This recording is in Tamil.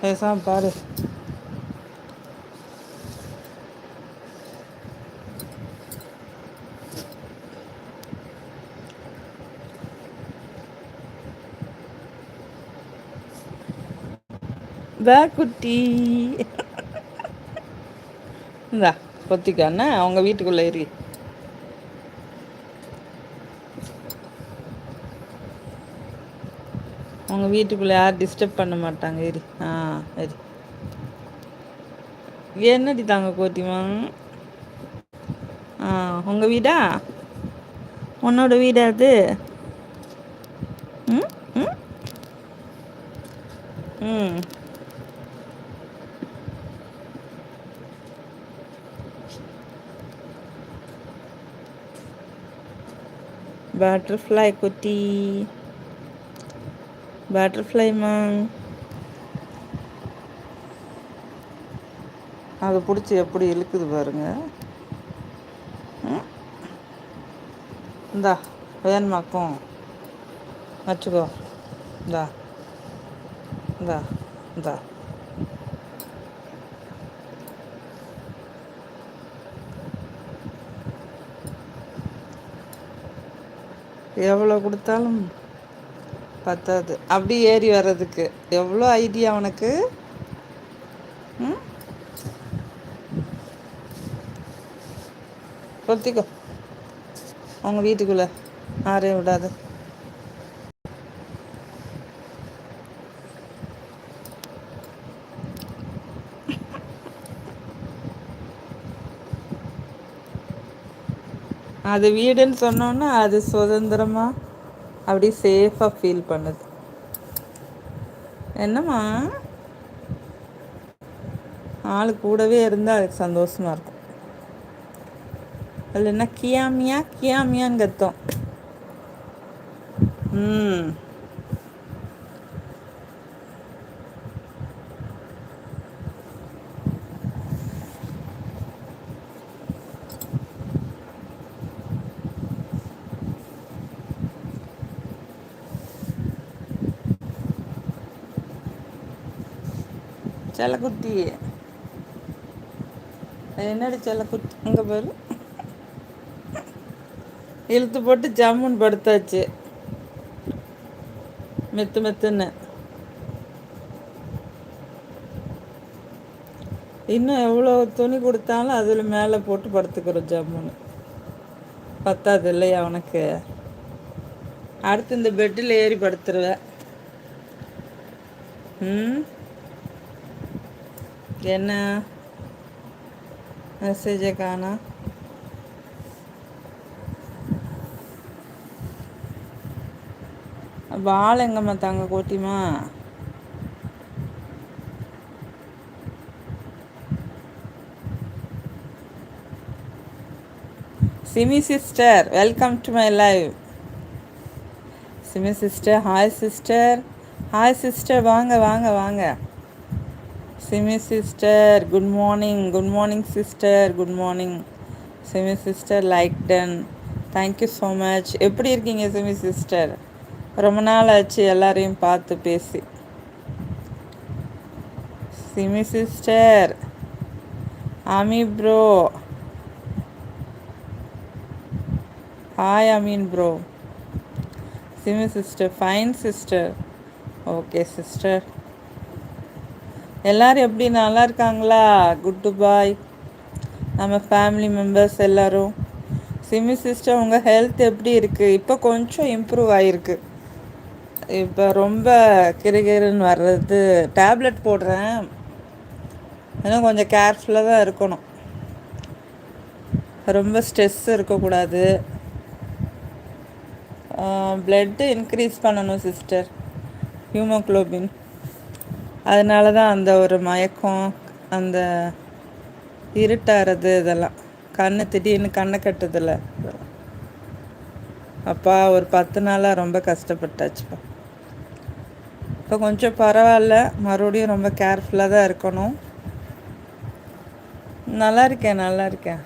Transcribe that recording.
பேசாம பாரு. குட்டி இந்தா கொத்திக்காண்ணா அவங்க வீட்டுக்குள்ளே ஏறி. உங்கள் வீட்டுக்குள்ளே யாரும் டிஸ்டர்ப் பண்ண மாட்டாங்க. ஏறி ஏறி. என்னடி தாங்க கோத்திமா? உங்கள் வீடா? உன்னோட வீடா அது? ம் ம் ம் பட்டர்ஃப்ளை குட்டி, பட்டர்ஃப்ளைமா. அதை பிடிச்சி எப்படி இழுக்குது பாருங்க. இந்தா வேணுமாக்கும் வச்சுக்கோ. இந்தா இந்தா இந்தா. எவ்வளோ கொடுத்தாலும் பத்தாது அப்படி ஏறி வர்றதுக்கு. எவ்வளோ ஐடியா உனக்கு. ம் கொத்திக்கோ உங்கள் வீட்டுக்குள்ளே யாரையும் விடாது. அது வீடுன்னு சொன்னோன்னா அது சுதந்திரமாக அப்படி சேஃபாக ஃபீல் பண்ணுது. என்னம்மா ஆள் கூடவே இருந்தால் அதுக்கு சந்தோஷமாக இருக்கும். அதில் என்ன கியாமியா கியாமியான்னு கத்தோம். ம் செல்லக்குட்டி என்னடி செல்லக்குட்டி அங்கே பாரு. இழுத்து போட்டு ஜம்முன்னு படுத்தாச்சு மெத்து மெத்துன்னு. இன்னும் எவ்வளோ துணி கொடுத்தாலும் அதில் மேலே போட்டு படுத்துக்கிறோம் ஜம்முன்னு. பத்தாது இல்லையா உனக்கு? அடுத்து இந்த பெட்டில் ஏறி படுத்துருவேன். ம் என்ன மெசேஜை காணா? பால் எங்கம்மா தாங்க கோட்டிமா? Simi sister welcome to my live. Simi sister hi sister. Hi sister வாங்க வாங்க வாங்க. Simi sister good morning. Good morning sister. Good morning Simi sister. Like done. Thank you so much. எப்படி இருக்கீங்க சிமி சிஸ்டர்? ரொம்ப நாள் ஆச்சு எல்லாரையும் பார்த்து பேசி. Simi sister Ami bro hi Ameen bro. Simi sister fine sister. Okay sister. எல்லோரும் எப்படி நல்லா இருக்காங்களா? குட் பாய் நம்ம ஃபேமிலி மெம்பர்ஸ் எல்லோரும். சிமி சிஸ்டர் உங்கள் ஹெல்த் எப்படி இருக்குது? இப்போ கொஞ்சம் இம்ப்ரூவ் ஆகிருக்கு. இப்போ ரொம்ப கிருகிருன்னு வர்றது. டேப்லெட் போடுறேன். இன்னும் கொஞ்சம் கேர்ஃபுல்லாக தான் இருக்கணும். ரொம்ப ஸ்ட்ரெஸ் இருக்கக்கூடாது. ப்ளட்டு இன்க்ரீஸ் பண்ணணும் சிஸ்டர். ஹியூமோக்ளோபின். அதனால தான் அந்த ஒரு மயக்கம், அந்த இருட்டாகிறது, இதெல்லாம் திடீர்னு கண்ணை கட்டுதில்ல. அப்பா ஒரு 10 நாளாக ரொம்ப கஷ்டப்பட்டாச்சுப்பா. இப்போ கொஞ்சம் பரவாயில்ல. மறுபடியும் ரொம்ப கேர்ஃபுல்லாக தான் இருக்கணும். நல்லா இருக்கேன்.